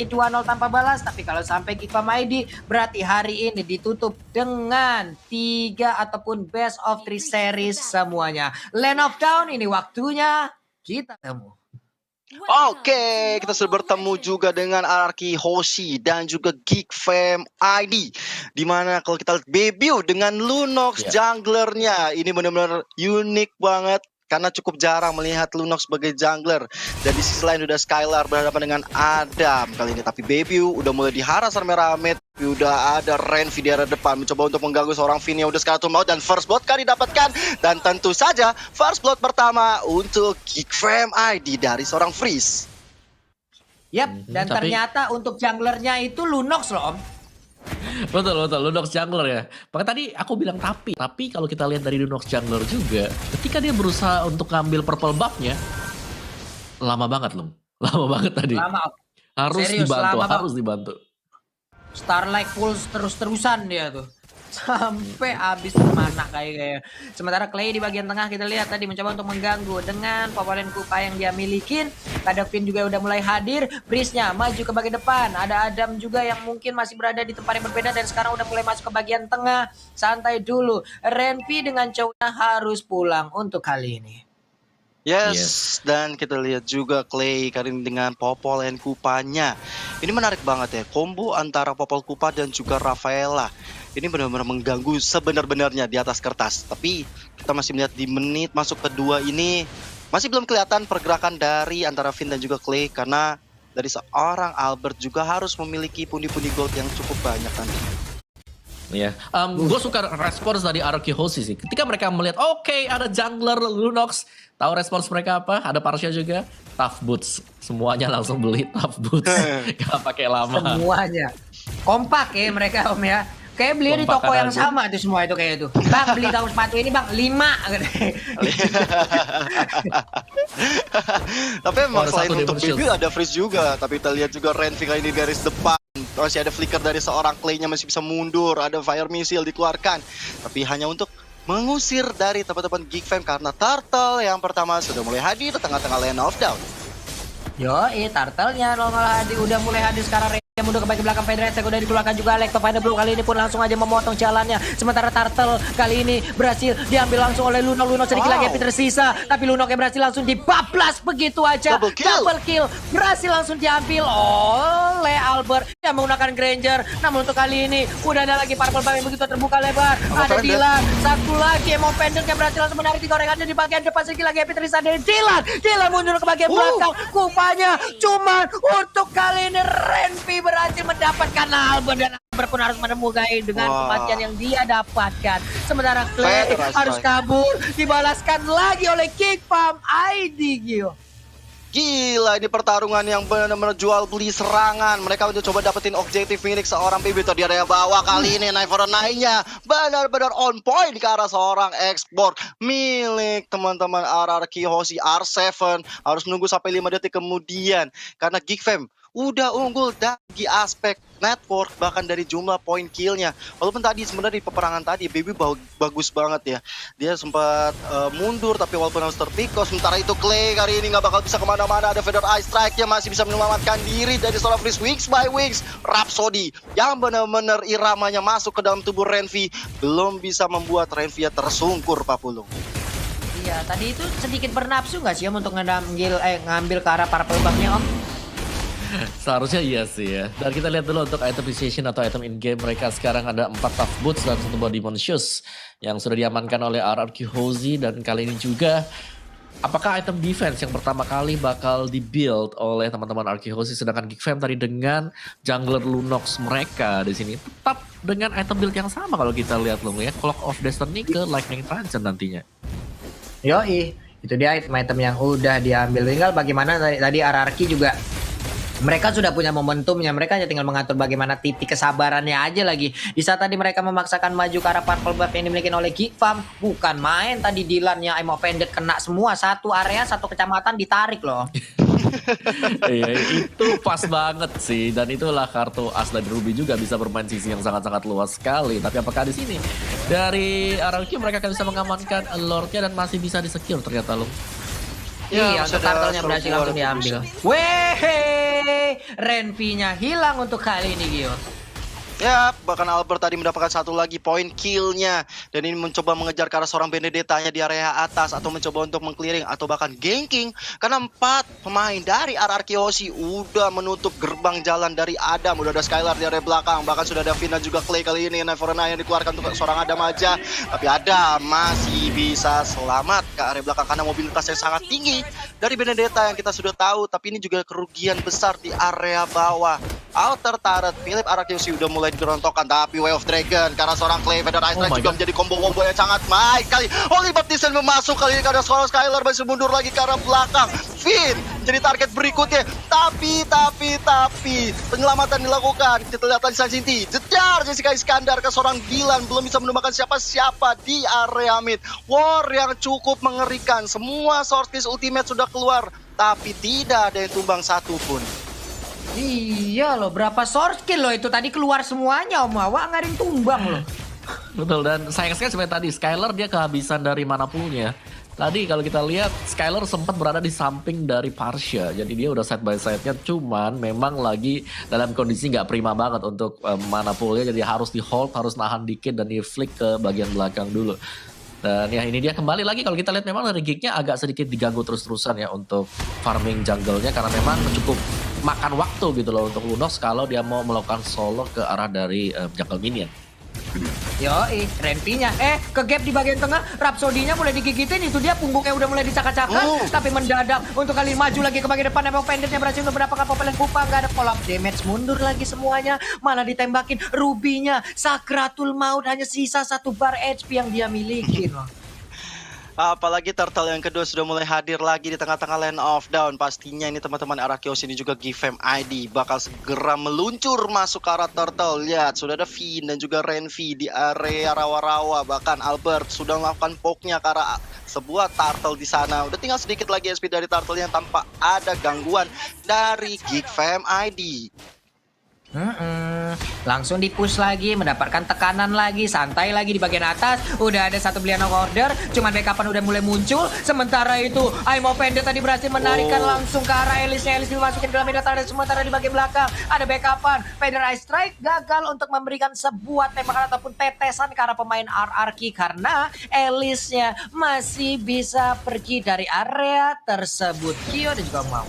meski 2-0 tanpa balas. Tapi kalau sampai Geekfam ID berarti hari ini ditutup dengan 3 ataupun best of 3 series semuanya. Land of Down ini waktunya kita temu. Oke, kita sudah bertemu juga dengan Arki Hoshi dan juga Geekfam ID. Dimana kalau kita lihat debut dengan Lunox junglernya, ini benar-benar unik banget. Karena cukup jarang melihat Lunox sebagai jungler. Dan di sisi lain udah Skylar berhadapan dengan Adam kali ini. Tapi Baby udah mulai diharas rame-rame. Tapi udah ada Renvi di arah depan. Mencoba untuk mengganggu seorang Vini yang udah sekali maut. Dan first blood kan didapatkan. Dan tentu saja first blood pertama untuk Geekfam ID dari seorang Freeze. Yap, dan ternyata untuk junglernya itu Lunox loh, Om. Betul, Lunox jungler ya. Makanya tadi aku bilang tapi kalau kita lihat dari Lunox jungler juga, ketika dia berusaha untuk ngambil purple buff-nya, lama banget loh. Lama banget tadi. Lama. Harus Serius, dibantu, lama harus dibantu. Starlight pulse terus-terusan dia tuh. Sampai habis mana kayak. Sementara Clay di bagian tengah kita lihat tadi mencoba untuk mengganggu dengan Popolen Kupa yang dia milikin. Kadavin juga udah mulai hadir. Breeze-nya maju ke bagian depan. Ada Adam juga yang mungkin masih berada di tempat yang berbeda dan sekarang udah mulai masuk ke bagian tengah. Santai dulu. Renvi dengan cowoknya harus pulang untuk kali ini. Yes, dan kita lihat juga Clay kali ini dengan Popolen Kupanya. Ini menarik banget ya, combo antara Popol Kupa dan juga Rafaela. Ini benar-benar mengganggu sebenar-benarnya di atas kertas. Tapi kita masih melihat di menit masuk kedua ini masih belum kelihatan pergerakan dari antara Vin dan juga Clay. Karena dari seorang Albert juga harus memiliki pundi-pundi gold yang cukup banyak nanti. Ya, gue suka respons dari Arki Hoshi sih. Ketika mereka melihat, oke, ada jungler Lunox, tahu respons mereka apa? Ada Parsha juga, Tough Boots. Semuanya langsung beli Tough Boots, gak pakai lama. Semuanya kompak ya mereka, Om ya. Kayak beli di toko yang sama tuh semua itu kayak itu. Bang beli tahu sepatu ini bang 5. Tapi memang selain untuk Baby ada Freeze juga. Tapi kita lihat juga Renvi kali ini garis depan. Masih ada flicker dari seorang Clay-nya masih bisa mundur. Ada Fire Missile dikeluarkan. Tapi hanya untuk mengusir dari teman-teman Geekfam. Karena Turtle yang pertama sudah mulai hadir di tengah-tengah Land of Down. Yoi, Turtle-nya udah mulai hadir sekarang. Yang mundur ke bagian belakang Federasi udah dikeluarkan juga Lecto Finder kali ini pun langsung aja memotong jalannya. Sementara Turtle kali ini berhasil diambil langsung oleh Lunox sedikit lagi tersisa. Tapi Lunox yang berhasil langsung dibablas begitu aja. Double kill. Berhasil langsung diambil oleh Albert yang menggunakan Granger. Namun untuk kali ini udah ada lagi purple yang begitu terbuka lebar. Ada Dylan, satu lagi Emo Pendant yang berhasil langsung menarik gorengannya di bagian depan sedikit lagi Tersisa dari Dylan mundur ke bagian belakang. Kupanya cuman untuk kali ini Renvi berhasil mendapatkan Albert dan Albert pun harus menemukan dengan kematian yang dia dapatkan. Sementara Clay harus kabur, dibalaskan lagi oleh Geekfam ID Gio. Gila, ini pertarungan yang benar-benar jual beli serangan. Mereka udah coba dapetin objektif milik seorang Baby di area bawah. Kali ini Night for the Night-nya benar-benar on point ke arah seorang ekspor milik teman-teman RRQ Hoshi R7. Harus menunggu sampai 5 detik kemudian. Karena Geekfam udah unggul dari aspek network, bahkan dari jumlah point killnya. Walaupun tadi sebenarnya di peperangan tadi Baby bagus banget ya. Dia sempat mundur tapi walaupun harus terpikos. Sementara itu Clay kali ini nggak bakal bisa kemana-mana. Ada Feather Eye Strike-nya masih bisa menyelamatkan diri dari seorang Freeze Wings by Wings. Rhapsody yang benar-benar iramanya masuk ke dalam tubuh Renvi belum bisa membuat Renvi tersungkur, Pak Pulung. Iya, tadi itu sedikit bernafsu nggak sih Om untuk ngambil ke arah purple buff-nya Om? Seharusnya iya sih ya. Dan kita lihat dulu untuk item appreciation atau item in-game mereka sekarang ada 4 Tough Boots dan 1 Body Demon Shoes yang sudah diamankan oleh RRQ Hoshi. Dan kali ini juga apakah item defense yang pertama kali bakal di-build oleh teman-teman RRQ Hoshi, sedangkan Geekfam tadi dengan jungler Lunox mereka di sini tetap dengan item build yang sama kalau kita lihat loh ya, Clock of Destiny ke Lightning Transcend nantinya. Yoi, itu dia item-item yang udah diambil. Tinggal bagaimana tadi RRQ juga mereka sudah punya momentumnya, mereka hanya tinggal mengatur bagaimana titik kesabarannya aja lagi. Di saat tadi mereka memaksakan maju ke arah purple buff yang dimiliki oleh Geekfam, bukan main tadi Dylan-nya Emo Pendant kena semua, satu area, satu kecamatan ditarik loh. Iya, itu pas banget sih, dan itulah kartu as dari Ruby juga bisa bermain sisi yang sangat-sangat luas sekali. Tapi apakah di sini dari RRQ mereka akan bisa mengamankan Lord-nya dan masih bisa di-secure ternyata loh. Iya, masih untuk ada turtle-nya berhasil serbuan. langsung diambil. Weh, Renvi-nya hilang untuk kali ini, Gio. Ya, bahkan Albert tadi mendapatkan satu lagi poin kill-nya. Dan ini mencoba mengejar ke arah seorang Benedetta-nya di area atas. Atau mencoba untuk meng-clearing atau bahkan ganking. Karena 4 pemain dari RRQ Aussie udah menutup gerbang jalan dari Adam. Udah ada Skylar di area belakang. Bahkan sudah ada Finn dan juga Clay kali ini. Neverna yang dikeluarkan untuk seorang Adam aja. Tapi Adam masih bisa selamat ke area belakang. Karena mobilitas yang sangat tinggi dari Benedetta yang kita sudah tahu. Tapi ini juga kerugian besar di area bawah. Outer turret Philip RRQ udah mulai digerontokkan, tapi Way of Dragon karena seorang Clay Feather Ice Strike juga menjadi combo-combo yang sangat baik kali. Holy Baptiste memasuk kali ini karena seorang Skylar masih mundur lagi ke arah belakang. Finn jadi target berikutnya, tapi penyelamatan dilakukan. Kita lihat tadi Sanjinti jejar Jessica Iskandar ke seorang Dylan, belum bisa menemukan siapa-siapa di area mid. War yang cukup mengerikan, semua source ultimate sudah keluar, tapi tidak ada yang tumbang satupun. Iya loh, berapa source kill loh itu tadi keluar semuanya Om Wawa, nggak ada yang tumbang loh. Betul, dan sayang sekali seperti tadi Skylar dia kehabisan dari mana poolnya. Tadi kalau kita lihat Skylar sempat berada di samping dari Parsha, jadi dia udah side by side-nya, cuman memang lagi dalam kondisi nggak prima banget untuk mana poolnya, jadi harus di hold, harus nahan dikit dan di flick ke bagian belakang dulu. Dan ya ini dia kembali lagi, kalau kita lihat memang dari gignya agak sedikit diganggu terus-terusan ya untuk farming jungle-nya, karena memang cukup makan waktu gitu loh untuk Lunox kalau dia mau melakukan solo ke arah dari jungle minion. Yoi, Renvi-nya ke gap di bagian tengah, Rhapsody-nya mulai digigitin, itu dia punggungnya udah mulai dicakar-cakar, tapi mendadak untuk kali maju lagi ke bagian depan, emang pendetnya berhasil untuk mendapatkan Popelen Pupa, nggak ada collapse damage, mundur lagi semuanya, malah ditembakin Ruby-nya, Sakratul Maut, hanya sisa 1 bar HP yang dia miliki loh. Apalagi turtle yang kedua sudah mulai hadir lagi di tengah-tengah lane of down. Pastinya ini teman-teman Arakios ini juga Gfam ID bakal segera meluncur masuk ke arah turtle. Lihat, sudah ada Finn dan juga Renvi di area rawa-rawa. Bahkan Albert sudah melakukan poke-nya ke arah sebuah turtle di sana. Udah tinggal sedikit lagi SP dari turtle yang tanpa ada gangguan dari Gfam ID. Langsung di-push lagi, mendapatkan tekanan lagi, santai lagi di bagian atas. Udah ada satu belian order, cuman backupan udah mulai muncul. Sementara itu, Aimo Pendet tadi berhasil menarikan langsung ke arah Elis-nya. Elis dimasukin ke dalam media target, sementara di bagian belakang ada backupan. Feather Ice Strike gagal untuk memberikan sebuah tembakan ataupun tetesan ke arah pemain RRQ karena Elis-nya masih bisa pergi dari area tersebut. Kyo dan juga mau.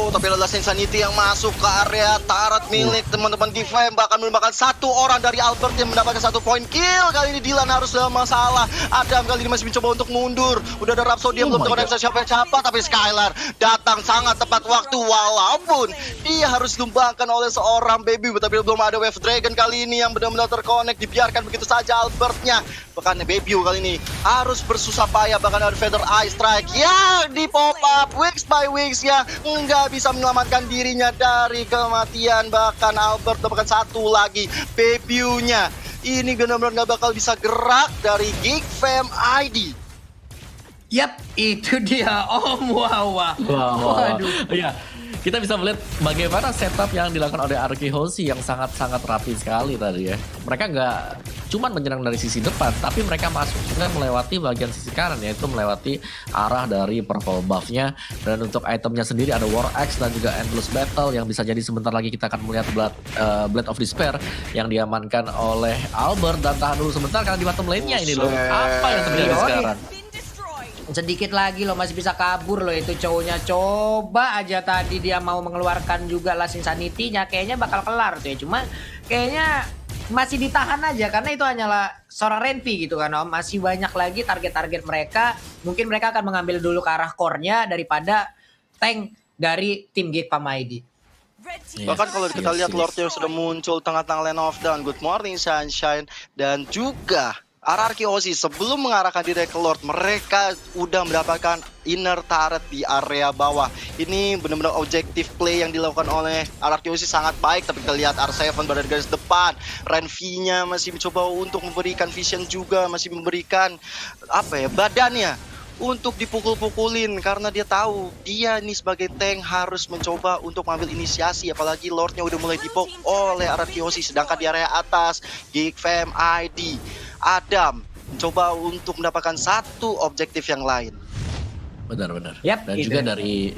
Tapi ada Insanity yang masuk ke area turret milik teman-teman Gfam, bahkan merupakan satu orang dari Albert yang mendapatkan 1 poin kill. Kali ini Dylan harus dalam masalah. Adam kali ini masih mencoba untuk mundur. Udah ada Rhapsody yang belum terkoneksi siapa-siapa, tapi Skylar datang sangat tepat waktu walaupun dia harus ditumbangkan oleh seorang baby, tapi belum ada Wave Dragon kali ini yang benar-benar terkonek, dibiarkan begitu saja Albertnya. Bahkan baby kali ini harus bersusah payah, bahkan ada Feather Ice Strike yang di pop up weeks by weeks ya, nggak bisa menyelamatkan dirinya dari kematian. Bahkan Albert dapatkan satu lagi debutnya. Ini benar-benar nggak bakal bisa gerak dari Gfam ID. Yap, itu dia Om Wawa. Waduh. Iya, kita bisa melihat bagaimana setup yang dilakukan oleh Arki Hoshi yang sangat-sangat rapi sekali tadi ya. Mereka nggak cuman menyerang dari sisi depan, tapi mereka masuk juga melewati bagian sisi kanan, yaitu melewati arah dari purple buff-nya. Dan untuk itemnya sendiri ada War Axe dan juga Endless Battle yang bisa jadi sebentar lagi kita akan melihat Blade of Despair yang diamankan oleh Albert. Dan tahan dulu sebentar karena di bottom lane-nya ini loh. Apa yang terjadi sekarang? Sedikit lagi loh, masih bisa kabur loh itu cowoknya. Coba aja tadi dia mau mengeluarkan juga Last Insanity-nya, kayaknya bakal kelar tuh ya. Cuma kayaknya masih ditahan aja karena itu hanyalah seorang Renvi gitu kan Om. Masih banyak lagi target-target mereka. Mungkin mereka akan mengambil dulu ke arah core-nya daripada tank dari tim Gfam ID. Bahkan kalau kita lihat Lordnya sudah muncul tengah-tengah lane of down. Good morning Sunshine. Dan juga RRQ Aussie sebelum mengarahkan diri ke Lord, mereka udah mendapatkan inner turret di area bawah. Ini benar-benar objektif play yang dilakukan oleh RRQ Aussie sangat baik. Tapi kita lihat R7 berada di garis depan. Renvi-nya masih mencoba untuk memberikan vision juga, masih memberikan badannya untuk dipukul-pukulin karena dia tahu dia ini sebagai tank harus mencoba untuk mengambil inisiasi, apalagi Lordnya udah mulai dipok oleh RRQ Aussie. Sedangkan di area atas Gfam ID Adam mencoba untuk mendapatkan satu objektif yang lain. Benar-benar. Yap, Dan itu. juga dari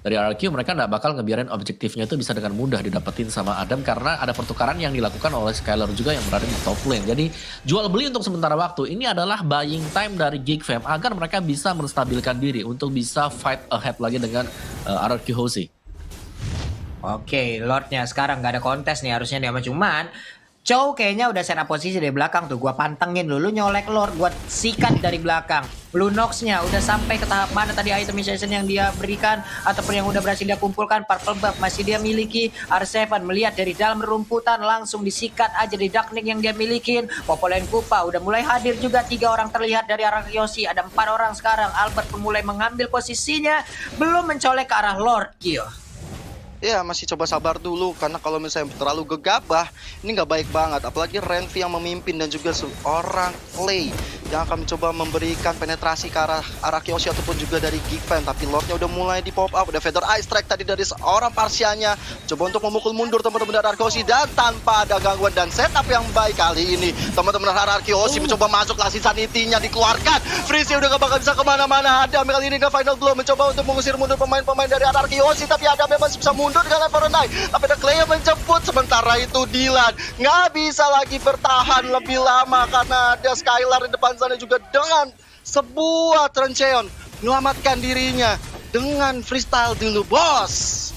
RRQ mereka nggak bakal ngebiarin objektifnya itu bisa dengan mudah didapetin sama Adam karena ada pertukaran yang dilakukan oleh Skylar juga yang berada di top lane. Jadi jual beli untuk sementara waktu ini adalah buying time dari Geek Fam agar mereka bisa menstabilkan diri untuk bisa fight ahead lagi dengan RRQ Hozi. Oke, Lordnya sekarang nggak ada kontes nih harusnya nih, cuman Chow kayaknya udah set up posisi dari belakang tuh. Gua pantengin dulu nyolek Lord, gua sikat dari belakang. Blue Nox-nya udah sampai ke tahap mana tadi itemization yang dia berikan ataupun yang udah berhasil dia kumpulkan. Purple buff masih dia miliki. R7 melihat dari dalam rumputan langsung disikat aja di Darknik yang dia milikin. Popolen Kupa udah mulai hadir juga, 3 orang terlihat dari arah Yoshi. Ada 4 orang sekarang. Albert pun mulai mengambil posisinya, belum mencolek ke arah Lord Gio. Ya masih coba sabar dulu karena kalau misalnya terlalu gegabah ini nggak baik banget, apalagi Renvi yang memimpin dan juga seorang Clay yang akan mencoba memberikan penetrasi ke arah Kyoshi ataupun juga dari Geek Fam. Tapi Lordnya udah mulai di pop up, udah Feather Ice Strike tadi dari seorang Parsianya, coba untuk memukul mundur teman-teman dari Kyoshi dan tanpa ada gangguan dan setup yang baik kali ini teman-teman dari Kyoshi mencoba masuk langsung sanitinya dikeluarkan. Freeze udah gak bakal bisa kemana-mana. Adam kali ini ke final blow mencoba untuk mengusir mundur pemain-pemain dari Kyoshi, tapi Adam masih bisa mundur dengan Fortnite, tapi ada Clay yang menjemput. Sementara itu Dylan nggak bisa lagi bertahan lebih lama karena ada Skylar di depan sana juga dengan sebuah Trencheon menyelamatkan dirinya dengan freestyle dulu bos.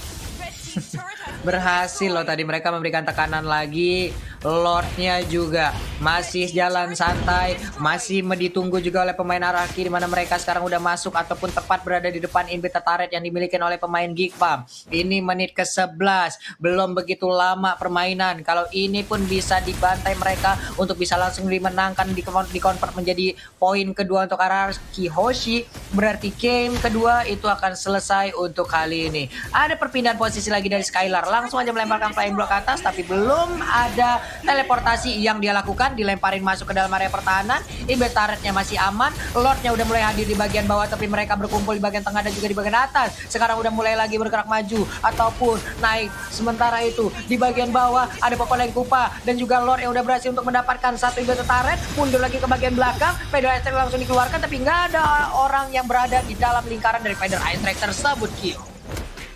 Berhasil loh tadi mereka memberikan tekanan lagi. Lordnya juga masih jalan santai, masih ditunggu juga oleh pemain Araki, di mana mereka sekarang udah masuk ataupun tepat berada di depan inhibitor turret yang dimiliki oleh pemain Geek Fam. Ini menit ke-11, belum begitu lama permainan. Kalau ini pun bisa dibantai mereka untuk bisa langsung dimenangkan, di-convert menjadi poin kedua untuk Araki Hoshi. Berarti game kedua itu akan selesai untuk kali ini. Ada perpindahan posisi lagi dari Skylar, langsung aja melemparkan flying block ke atas, tapi belum ada teleportasi yang dia lakukan, dilemparin masuk ke dalam area pertahanan. Inhibitor turretnya masih aman, Lordnya udah mulai hadir di bagian bawah, tapi mereka berkumpul di bagian tengah dan juga di bagian atas. Sekarang udah mulai lagi bergerak maju ataupun naik. Sementara itu di bagian bawah ada Popolen Kupa dan juga Lord yang udah berhasil untuk mendapatkan satu inhibitor turret. Mundur lagi ke bagian belakang, Feather Ice Strike langsung dikeluarkan, tapi nggak ada orang yang berada di dalam lingkaran dari Feather Ice Strike tersebut, Kyo.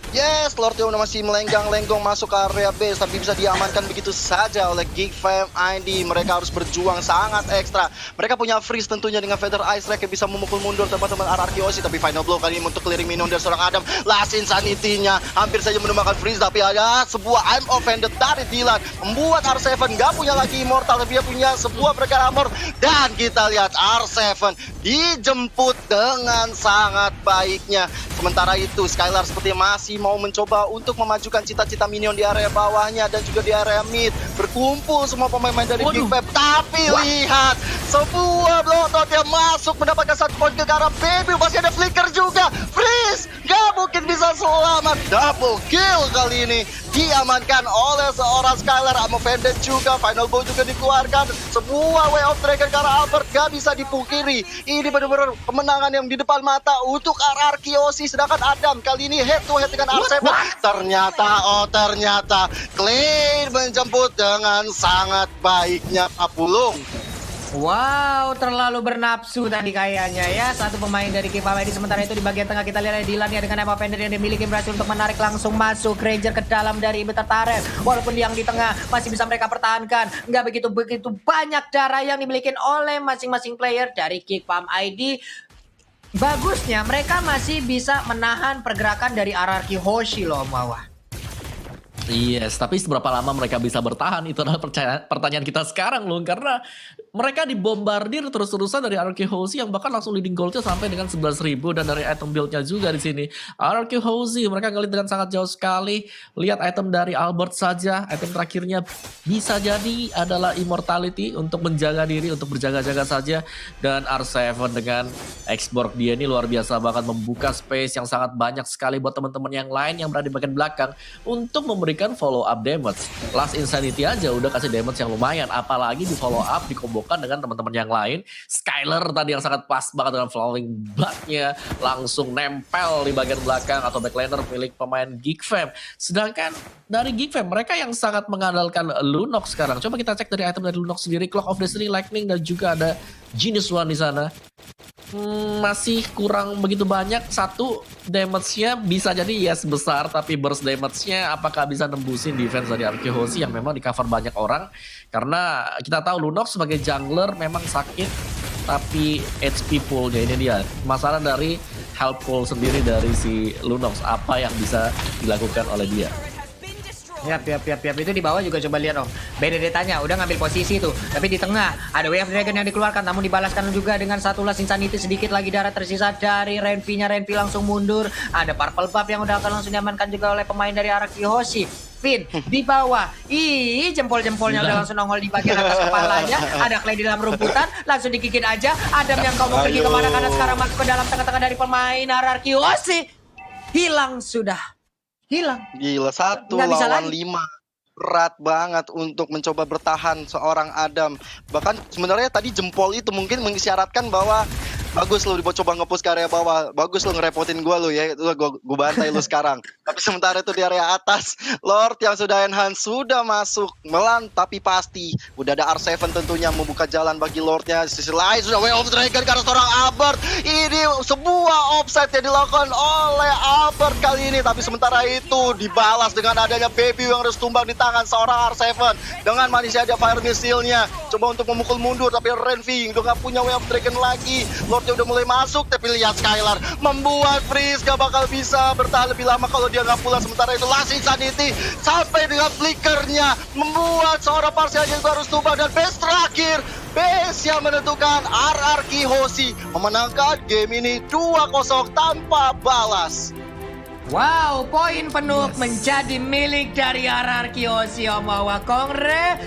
Yes, Lordnya udah masih melenggang-lenggong masuk ke area base, tapi bisa diamankan begitu saja oleh Geek Fam ID. Mereka harus berjuang sangat ekstra. Mereka punya freeze tentunya dengan Feather Ice Strike yang bisa memukul mundur teman-teman RRQ Osi. Tapi final blow kali ini untuk clearing minion dari seorang Adam. Last Insanity-nya hampir saja menemukan freeze, tapi ada sebuah I'm offended dari Dylan membuat R7 gak punya lagi immortal, tapi dia punya sebuah berkar armor. Dan kita lihat R7 dijemput dengan sangat baiknya. Sementara itu Skylar seperti masih mau mencoba untuk memajukan cita-cita minion di area bawahnya dan juga di area mid. Berkumpul semua pemain-pemain dari Big Fab. Tapi lihat sebuah blotot yang masuk mendapatkan satu poin ke arah Baby. Masih ada flicker juga. Freeze! Gak mungkin bisa selamat. Double kill kali ini diamankan oleh seorang Skylar. Offended juga. Final bow juga dikeluarkan. Sebuah way of dragon ke arah Albert gak bisa dipungkiri. Ini benar-benar kemenangan yang di depan mata untuk RRQ Osi. Sedangkan Adam kali ini head to head dengan R7. Ternyata Clay menjemput dengan sangat baiknya Apulung. Wow, terlalu bernafsu tadi kayaknya ya satu pemain dari Keep Away. Sementara itu di bagian tengah kita lihat Dylan ya dengan Emma Fender yang dimiliki berhasil untuk menarik langsung masuk Ranger ke dalam dari inhibitor turret. Walaupun yang di tengah masih bisa mereka pertahankan, nggak begitu banyak darah yang dimiliki oleh masing-masing player dari Keep ID. Bagusnya mereka masih bisa menahan pergerakan dari RRQ Hoshi loh, Mawah. Yes, tapi seberapa lama mereka bisa bertahan itu adalah pertanyaan kita sekarang loh. Karena mereka dibombardir terus-terusan dari RRQ Hozi yang bahkan langsung leading goldnya sampai dengan 11.000 dan dari item buildnya juga di sini. RRQ Hozi mereka ngelit dengan sangat jauh sekali. Lihat item dari Albert saja, item terakhirnya bisa jadi adalah Immortality untuk menjaga diri, untuk berjaga-jaga saja. Dan R7 dengan X-Borg dia ini luar biasa banget membuka space yang sangat banyak sekali buat teman-teman yang lain yang berada di bagian belakang untuk memberikan follow up damage. Last Insanity aja udah kasih damage yang lumayan, apalagi di follow up dikombokan dengan teman-teman yang lain. Skylar tadi yang sangat pas banget dengan flowing bat-nya langsung nempel di bagian belakang atau backliner milik pemain Geek Fam. Sedangkan dari Geek Fam mereka yang sangat mengandalkan Lunox sekarang. Coba kita cek dari item dari Lunox sendiri, Clock of Destiny, Lightning dan juga ada Genius One di sana. masih kurang begitu banyak. Satu, damage-nya bisa jadi yes besar, tapi burst damage-nya apakah bisa nembusin defense dari Arkehozi yang memang di cover banyak orang. Karena kita tahu Lunox sebagai jungler memang sakit, tapi HP pool-nya ini dia. Masalah dari health pool sendiri dari si Lunox, apa yang bisa dilakukan oleh dia. Yap. Itu di bawah juga coba lihat Om. Benedetta-nya udah ngambil posisi tuh. Tapi di tengah ada Way of Dragon yang dikeluarkan. Namun dibalaskan juga dengan satu last insanity. Sedikit lagi darah tersisa dari Renpi-nya. Renpi langsung mundur. Ada Purple Buff yang udah akan langsung diamankan juga oleh pemain dari Arkehozi. Finn di bawah. Jempol-jempolnya udah langsung nongol di bagian atas kepalanya. Ada Clay di dalam rumputan. Langsung digigit aja. Adam yang kau mau pergi kemana, karena sekarang masuk ke dalam tengah-tengah dari pemain Arkehozi. Hilang sudah. Hilang. Gila, 1 lawan 5. Berat banget untuk mencoba bertahan seorang Adam. Bahkan sebenarnya tadi jempol itu mungkin mengisyaratkan bahwa bagus lu coba nge-push ke area bawah. Bagus lu ngerepotin gua lu ya. Itu gua bantai lu sekarang. Tapi sementara itu di area atas, Lord yang sudah enhance sudah masuk melan, tapi pasti udah ada R7 tentunya membuka jalan bagi Lordnya. Di sisi lain sudah Way of Dragon karena seorang Albert. Ini sebuah offside yang dilakukan oleh Albert kali ini. Tapi sementara itu dibalas dengan adanya Baby yang harus tumbang di tangan seorang R7. Dengan manisnya ada Fire Missile-nya. Coba untuk memukul mundur, tapi Renvi udah gak punya Way of Dragon lagi. Lordnya udah mulai masuk, tapi lihat Skylar membuat Freeze gak bakal bisa bertahan lebih lama kalau dia nggak pulang. Sementara itu Last Insanity sampai dengan flickernya membuat seorang Parsial yang harus tumbang. Dan base terakhir, base yang menentukan Arkehozi memenangkan game ini 2-0 tanpa balas. Wow, poin penuh menjadi milik dari Arkehozi. Omawa Kongre,